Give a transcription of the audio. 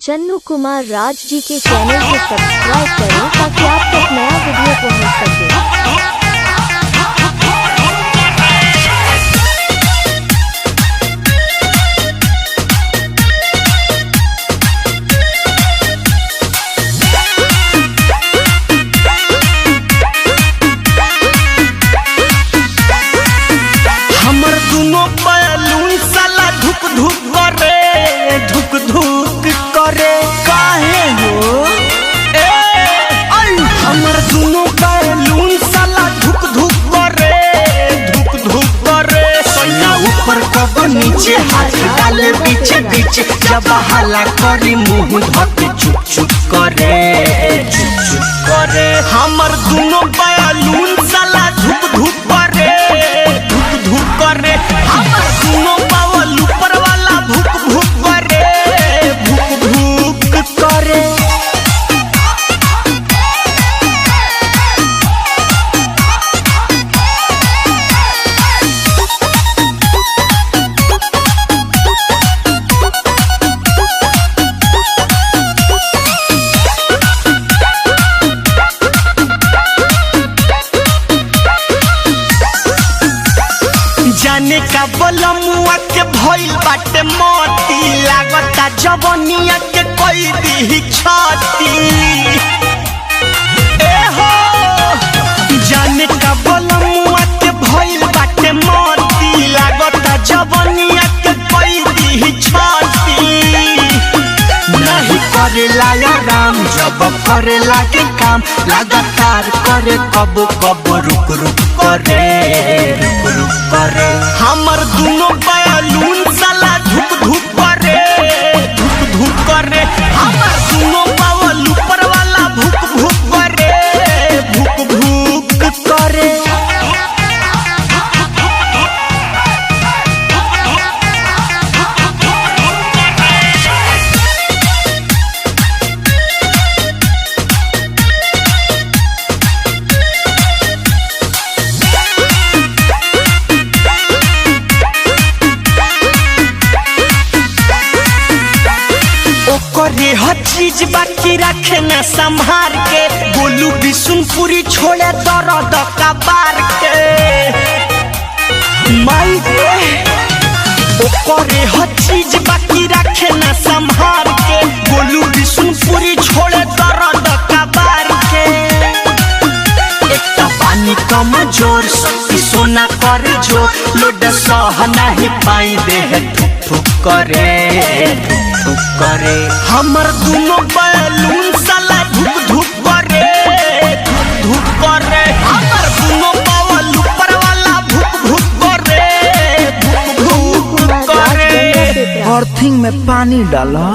चन्नू कुमार राज जी के चैनल को सब्सक्राइब करें ताकि आप तक नया वीडियो पहुंच सके। हमर दुनो बैलून साला धुक धुक करे काहे हो हमर दुनो बैलून साला धुक धुक करे सैया ऊपर कब नीचे हाथ डाले पीछे पीछे जब हल्ला करी मुंह धके चुप चुप करे हमर दुनो बैलून साला धुक धुक करे हमर दुनो बावल ऊपर वाला भुक भुक करे जाने का बलमुआ के भइल बाटे मोती लागता जवनिया के कोई दी छाती ए हो जाने का बलमुआ के भइल बाटे मोती लागता जवनिया के कोई दी छाती नहीं करेला आराम जब करेला के काम लगातार करे कब कब रुक करे हमर दुनो बैलून साला धुक धुक करे हमर दुनो बावल ऊपर वाला भुक भुक करे करे हर चीज बाकी रखे न संभार के बोलू बिशुनपुरी छोड़े दर्द कबार के माई करे हर चीज बाकी रखे न संभार के बोलू बिशुनपुरी छोड़े दर्द कबार के एक पानी कम जोर शक्ति सोना करे जो लोड सह नहीं पाई दे ठुक करे हमर दुनो बैलून साला धुक धुक करे हमर दुनो बावल ऊपर वाला भुक करे अर्थिंग में पानी डाला।